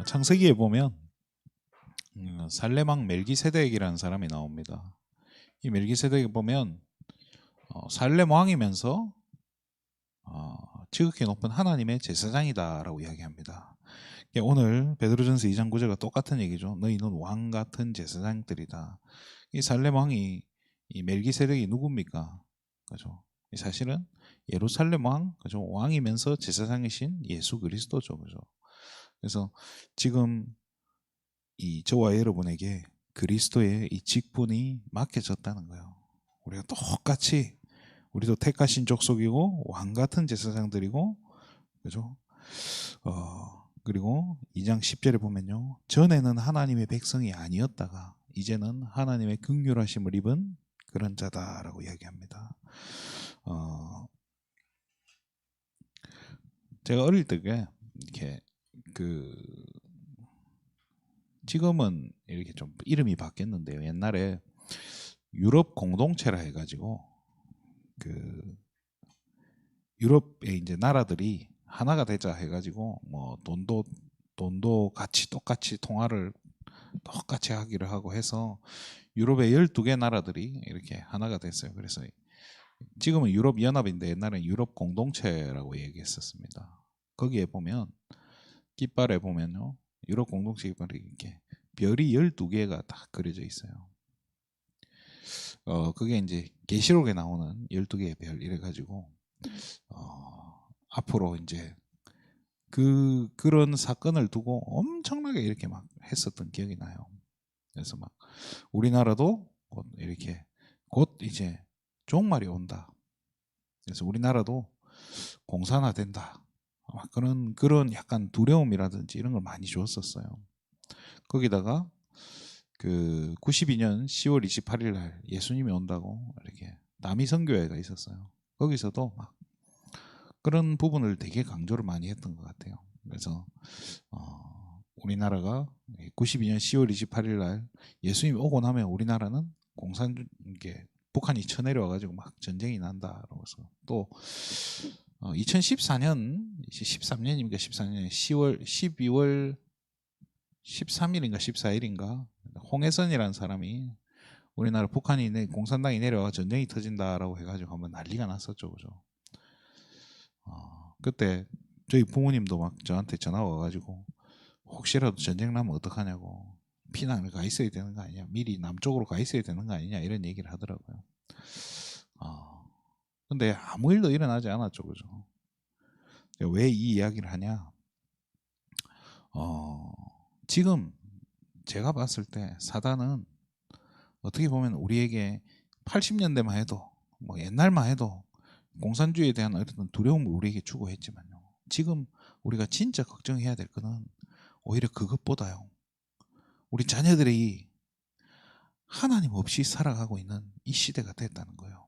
창세기에 보면 살레망 멜기세덱이라는 사람이 나옵니다. 이 멜기세덱에 보면 살렘 왕이면서 지극히 높은 하나님의 제사장이다라고 이야기합니다. 오늘 베드로전서 2장 9절과 똑같은 얘기죠. 너희는 왕 같은 제사장들이다. 이 살렘 왕이 이 멜기세덱이 누굽니까? 그죠? 사실은 예루살렘 왕, 그죠? 왕이면서 제사장이신 예수 그리스도죠, 그죠? 그래서 지금 저와 여러분에게 그리스도의 이 직분이 맡겨졌다는 거예요. 우리가 똑같이 우리도 택하신 족속이고 왕 같은 제사장들이고, 그죠? 그리고 2장 10절에 보면요, 전에는 하나님의 백성이 아니었다가 이제는 하나님의 긍휼하심을 입은 그런 자다라고 이야기합니다. 제가 어릴 때 이렇게 지금은 이렇게 좀 이름이 바뀌었는데요. 옛날에 유럽 공동체라 해가지고 유럽의 이제 나라들이 하나가 되자 해가지고 뭐 돈도 같이 똑같이 통화를 똑같이 하기를 하고 해서 유럽의 12개 나라들이 이렇게 하나가 됐어요. 그래서 지금은 유럽 연합인데 옛날에는 유럽 공동체라고 얘기했었습니다. 거기에 보면 깃발에 보면요, 유럽 공동체 깃발이 이렇게 별이 12개가 딱 그려져 있어요. 그게 이제 계시록에 나오는 12개의 별 이래 가지고 앞으로 이제 그런 사건을 두고 엄청나게 이렇게 막 했었던 기억이 나요. 그래서 막 우리나라도 곧 이제 종말이 온다. 그래서 우리나라도 공산화된다. 막 그런 약간 두려움이라든지 이런 걸 많이 줬었어요. 거기다가 92년 10월 28일 날 예수님이 온다고 이렇게 남이선교회가 있었어요. 거기서도 막 그런 부분을 되게 강조를 많이 했던 것 같아요. 그래서 우리나라가 92년 10월 28일 날 예수님이 오고 나면 우리나라는 북한이 쳐내려와가지고 막 전쟁이 난다라고 해서 또 2014년 13년입니까 14년 12월 13일인가 14일인가 홍해선이라는 사람이 우리나라 북한이 공산당이 내려와 전쟁이 터진다라고 해가지고 한번 난리가 났었죠, 그죠? 그때 저희 부모님도 막 저한테 전화 와가지고 혹시라도 전쟁 나면 어떡하냐고, 피난을 가 있어야 되는 거 아니냐, 미리 남쪽으로 가 있어야 되는 거 아니냐 이런 얘기를 하더라고요. 근데 아무 일도 일어나지 않았죠, 그죠? 왜 이 이야기를 하냐? 지금 제가 봤을 때 사단은 어떻게 보면 우리에게 80년대만 해도 뭐 옛날만 해도 공산주의에 대한 어떤 두려움을 우리에게 주고 했지만요, 지금 우리가 진짜 걱정해야 될 거는 오히려 그것보다요, 우리 자녀들이 하나님 없이 살아가고 있는 이 시대가 됐다는 거예요.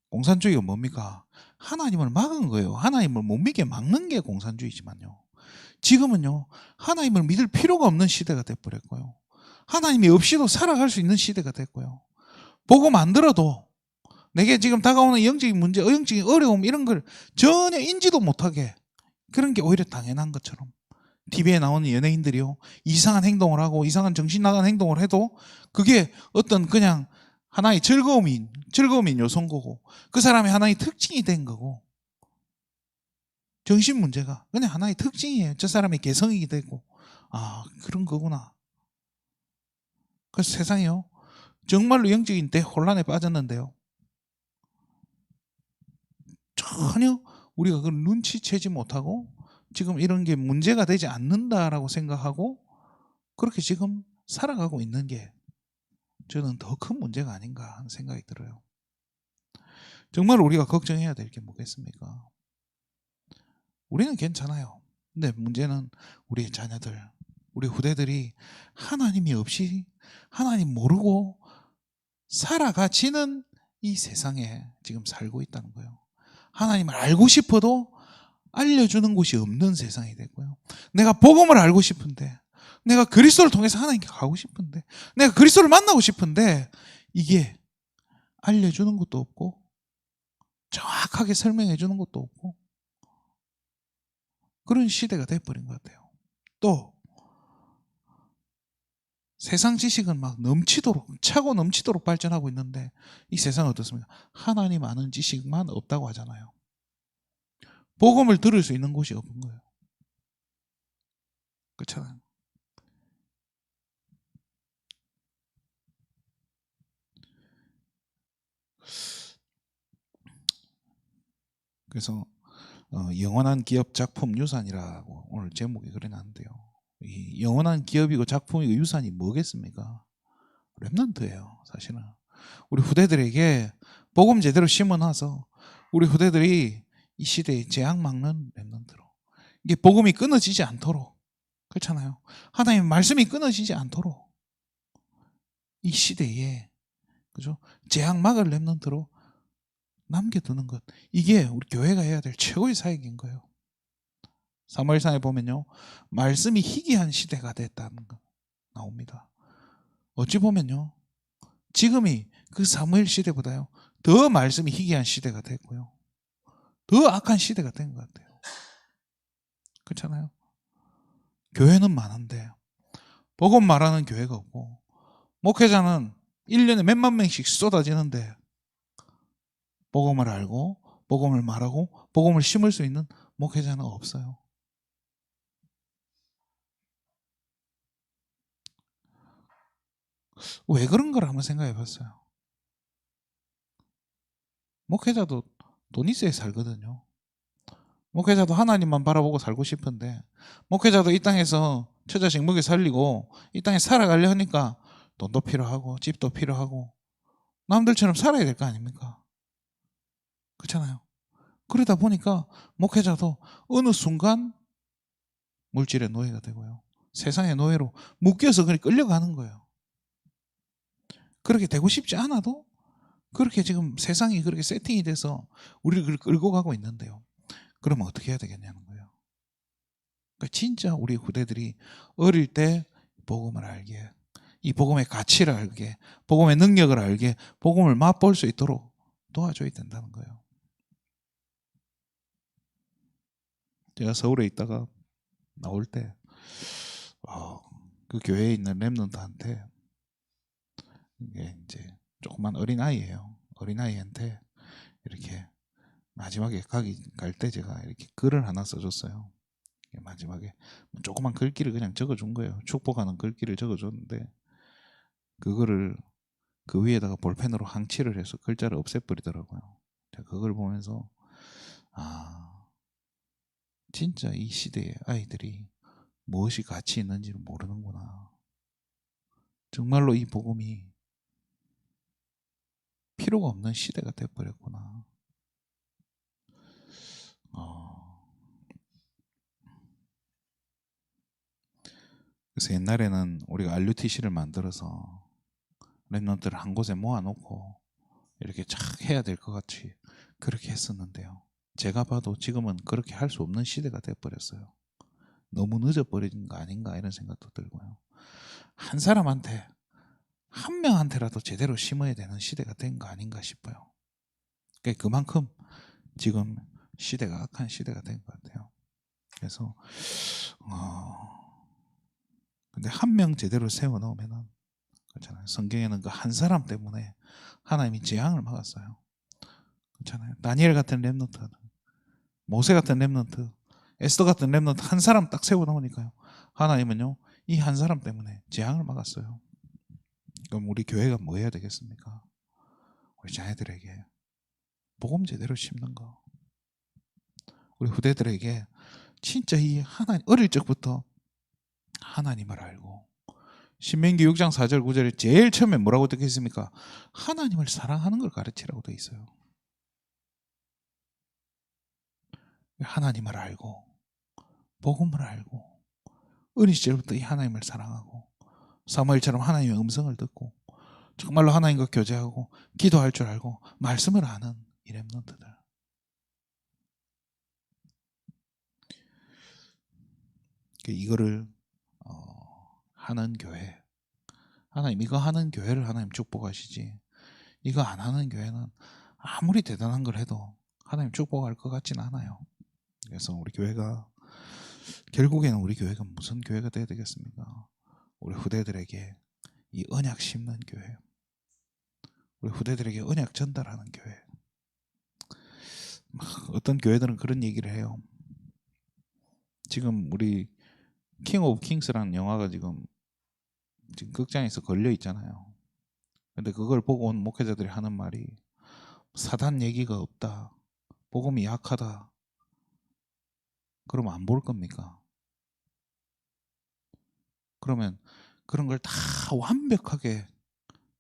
공산주의가 뭡니까? 하나님을 막은 거예요. 하나님을 못 믿게 막는 게 공산주의지만요, 지금은요 하나님을 믿을 필요가 없는 시대가 돼버렸고요, 하나님이 없이도 살아갈 수 있는 시대가 됐고요, 복음 안 들어도 내게 지금 다가오는 영적인 문제, 영적인 어려움 이런 걸 전혀 인지도 못하게, 그런 게 오히려 당연한 것처럼 TV에 나오는 연예인들이요 이상한 행동을 하고 이상한 정신 나간 행동을 해도 그게 어떤 그냥 하나의 즐거움인 요소인 거고, 그 사람의 하나의 특징이 된 거고, 정신 문제가 그냥 하나의 특징이에요. 저 사람의 개성이 되고, 그런 거구나. 그래서 세상이요 정말로 영적인 대혼란에 빠졌는데요, 전혀 우리가 그걸 눈치채지 못하고 지금 이런 게 문제가 되지 않는다라고 생각하고 그렇게 지금 살아가고 있는 게 저는 더 큰 문제가 아닌가 하는 생각이 들어요. 정말 우리가 걱정해야 될 게 뭐겠습니까? 우리는 괜찮아요. 근데 문제는 우리의 자녀들, 우리 후대들이 하나님이 없이, 하나님 모르고 살아가지는 이 세상에 지금 살고 있다는 거예요. 하나님을 알고 싶어도 알려주는 곳이 없는 세상이 됐고요, 내가 복음을 알고 싶은데, 내가 그리스도를 통해서 하나님께 가고 싶은데, 내가 그리스도를 만나고 싶은데 이게 알려주는 것도 없고 정확하게 설명해 주는 것도 없고 그런 시대가 돼버린 것 같아요. 지식도 세상 지식은 막 넘치도록 차고 넘치도록 발전하고 있는데 이 세상은 어떻습니까? 하나님 아는 지식만 없다고 하잖아요. 복음을 들을 수 있는 곳이 없는 거예요. 그렇잖아요. 그래서 영원한 기업 작품 유산이라고 오늘 제목이 그래 놨는데요. 이 영원한 기업이고 작품이고 유산이 뭐겠습니까? 렘넌트예요, 사실은. 우리 후대들에게 복음 제대로 심어놔서 우리 후대들이 이 시대에 재앙 막는 렘넌트로 이게 복음이 끊어지지 않도록 그렇잖아요. 하나님의 말씀이 끊어지지 않도록 이 시대에 그죠? 재앙 막을 렘넌트로 남겨두는 것 이게 우리 교회가 해야 될 최고의 사역인 거예요. 사무엘상에 보면요 말씀이 희귀한 시대가 됐다는 거 나옵니다. 어찌 보면요 지금이 그 사무엘 시대보다요 더 말씀이 희귀한 시대가 됐고요 더 악한 시대가 된 것 같아요. 그렇잖아요. 교회는 많은데 복음 말하는 교회가 없고 목회자는 1년에 몇만 명씩 쏟아지는데 복음을 알고 복음을 말하고 복음을 심을 수 있는 목회자는 없어요. 왜 그런 걸 한번 생각해 봤어요. 목회자도 돈 있어야 살거든요. 목회자도 하나님만 바라보고 살고 싶은데 목회자도 이 땅에서 처자식 먹여 살리고 이 땅에 살아가려 하니까 돈도 필요하고 집도 필요하고 남들처럼 살아야 될 거 아닙니까? 그렇잖아요. 그러다 보니까 목회자도 어느 순간 물질의 노예가 되고요. 세상의 노예로 묶여서 그렇게 끌려가는 거예요. 그렇게 되고 싶지 않아도 그렇게 지금 세상이 그렇게 세팅이 돼서 우리를 끌고 가고 있는데요. 그러면 어떻게 해야 되겠냐는 거예요. 그러니까 진짜 우리 후대들이 어릴 때 복음을 알게, 이 복음의 가치를 알게, 복음의 능력을 알게, 복음을 맛볼 수 있도록 도와줘야 된다는 거예요. 제가 서울에 있다가 나올 때, 그 교회에 있는 렘넌트한테 이게 이제 조그만 어린아이예요. 어린아이한테 이렇게 마지막에 갈 때 제가 이렇게 글을 하나 써줬어요. 마지막에 조그만 글귀를 그냥 적어준 거예요. 축복하는 글귀를 적어줬는데 그거를 그 위에다가 볼펜으로 항치를 해서 글자를 없애버리더라고요. 제가 그걸 보면서 진짜 이 시대의 아이들이 무엇이 가치 있는지를 모르는구나. 정말로 이 복음이 필요가 없는 시대가 돼버렸구나. 그래서 옛날에는 우리가 RUTC를 만들어서 랩런트를 한 곳에 모아놓고 이렇게 쫙 해야 될 것 같이 그렇게 했었는데요. 제가 봐도 지금은 그렇게 할 수 없는 시대가 돼버렸어요. 너무 늦어버린 거 아닌가 이런 생각도 들고요. 한 사람한테 한 명한테라도 제대로 심어야 되는 시대가 된 거 아닌가 싶어요. 그러니까 그만큼 지금 시대가 악한 시대가 된 것 같아요. 그래서 근데 한 명 제대로 세워 놓으면은 그렇잖아요. 성경에는 그 한 사람 때문에 하나님이 재앙을 막았어요. 그렇잖아요. 다니엘 같은 렘넌트, 모세 같은 렘넌트, 에스더 같은 렘넌트 한 사람 딱 세워 놓으니까요. 하나님은요 이 한 사람 때문에 재앙을 막았어요. 그럼 우리 교회가 뭐 해야 되겠습니까? 우리 자녀들에게 복음 제대로 심는 거. 우리 후대들에게 진짜 이 하나님 어릴 적부터 하나님을 알고 신명기 6장 4절 9절에 제일 처음에 뭐라고 듣겠습니까? 하나님을 사랑하는 걸 가르치라고 되어 있어요. 하나님을 알고 복음을 알고 어린 시절부터 이 하나님을 사랑하고 사무엘처럼 하나님의 음성을 듣고 정말로 하나님과 교제하고 기도할 줄 알고 말씀을 아는 이 렘넌트들. 이거를 하는 교회, 하나님 이거 하는 교회를 하나님 축복하시지 이거 안 하는 교회는 아무리 대단한 걸 해도 하나님 축복할 것 같진 않아요. 그래서 우리 교회가 결국에는 우리 교회가 무슨 교회가 돼야 되겠습니까? 우리 후대들에게 이 언약 심는 교회, 우리 후대들에게 언약 전달하는 교회. 어떤 교회들은 그런 얘기를 해요. 지금 우리 킹 오브 킹스라는 영화가 지금 극장에서 걸려 있잖아요. 근데 그걸 보고 온 목회자들이 하는 말이 사단 얘기가 없다, 복음이 약하다, 그러면 안 볼 겁니까? 그러면 그런 걸 다 완벽하게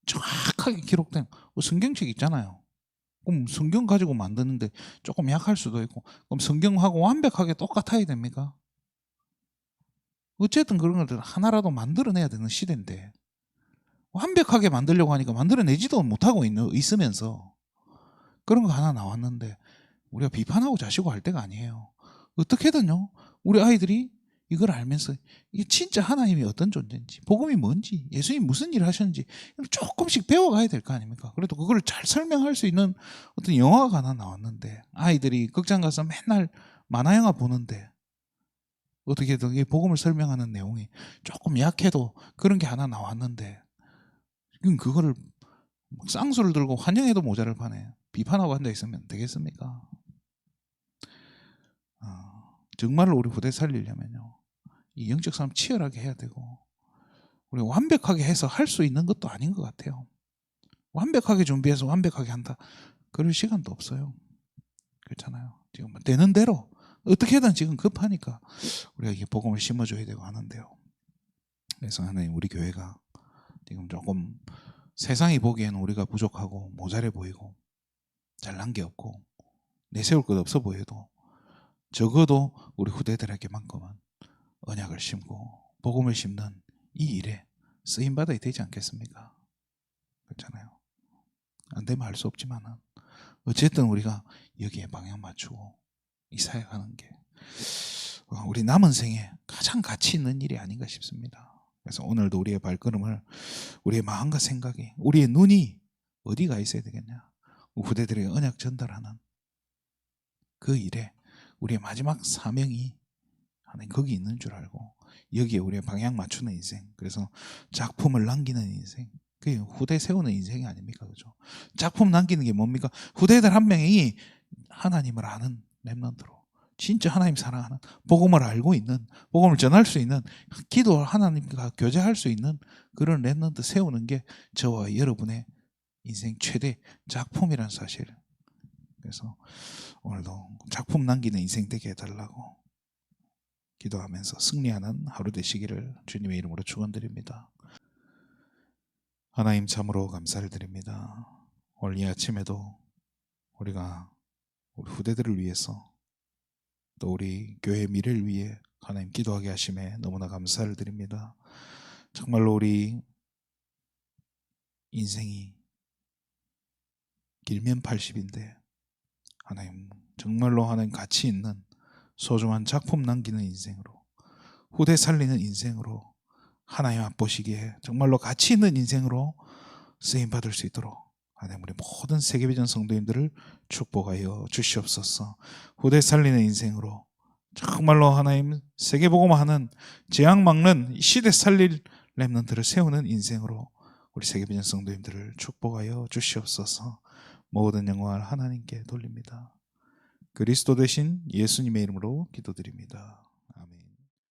정확하게 기록된 성경책 있잖아요. 그럼 성경 가지고 만드는데 조금 약할 수도 있고, 그럼 성경하고 완벽하게 똑같아야 됩니까? 어쨌든 그런 것들 하나라도 만들어내야 되는 시대인데 완벽하게 만들려고 하니까 만들어내지도 못하고 있으면서 그런 거 하나 나왔는데 우리가 비판하고 자시고 할 때가 아니에요. 어떻게든요 우리 아이들이 이걸 알면서 이게 진짜 하나님이 어떤 존재인지, 복음이 뭔지, 예수님이 무슨 일을 하셨는지 조금씩 배워가야 될 거 아닙니까? 그래도 그걸 잘 설명할 수 있는 어떤 영화가 하나 나왔는데 아이들이 극장 가서 맨날 만화 영화 보는데 어떻게든 이 복음을 설명하는 내용이 조금 약해도 그런 게 하나 나왔는데 그거를 쌍수를 들고 환영해도 모자를 파네. 비판하고 앉아 있으면 되겠습니까? 정말로 우리 후대 살리려면요, 이 영적 싸움 치열하게 해야 되고, 우리 완벽하게 해서 할 수 있는 것도 아닌 것 같아요. 완벽하게 준비해서 완벽하게 한다, 그럴 시간도 없어요. 그렇잖아요. 지금 되는 대로 어떻게든 지금 급하니까 우리가 이게 복음을 심어줘야 되고 하는데요. 그래서 하나님, 우리 교회가 지금 조금 세상이 보기에는 우리가 부족하고 모자래 보이고 잘난 게 없고 내세울 것 없어 보여도 적어도 우리 후대들에게만큼은 언약을 심고 복음을 심는 이 일에 쓰임받아야 되지 않겠습니까? 그렇잖아요. 안 되면 할 수 없지만은 어쨌든 우리가 여기에 방향 맞추고 이 사역하는 게 우리 남은 생에 가장 가치 있는 일이 아닌가 싶습니다. 그래서 오늘도 우리의 발걸음을, 우리의 마음과 생각이, 우리의 눈이 어디가 있어야 되겠냐? 후대들에게 언약 전달하는 그 일에 우리의 마지막 사명이 하나님 거기 있는 줄 알고 여기에 우리의 방향 맞추는 인생, 그래서 작품을 남기는 인생, 그게 후대 세우는 인생이 아닙니까? 그죠? 작품 남기는 게 뭡니까? 후대들 한 명이 하나님을 아는 렘넌트로, 진짜 하나님 사랑하는, 복음을 알고 있는, 복음을 전할 수 있는, 기도 하나님과 교제할 수 있는 그런 렘넌트 세우는 게 저와 여러분의 인생 최대 작품이라는 사실. 그래서 오늘도 작품 남기는 인생 되게 해달라고 기도하면서 승리하는 하루 되시기를 주님의 이름으로 축원드립니다. 하나님, 참으로 감사를 드립니다. 오늘 이 아침에도 우리가 우리 후대들을 위해서 또 우리 교회 미래를 위해 하나님 기도하게 하심에 너무나 감사를 드립니다. 정말로 우리 인생이 길면 80인데 하나님, 정말로 하나님 가치 있는 소중한 작품 남기는 인생으로, 후대 살리는 인생으로, 하나님 앞보시기에 정말로 가치 있는 인생으로 쓰임받을 수 있도록 하나님, 우리 모든 세계비전 성도님들을 축복하여 주시옵소서. 후대 살리는 인생으로 정말로 하나님 세계복음화하는, 재앙 막는, 시대 살릴 렘넌트를 세우는 인생으로 우리 세계비전 성도님들을 축복하여 주시옵소서. 모든 영광을 하나님께 돌립니다. 그리스도 되신 예수님의 이름으로 기도드립니다.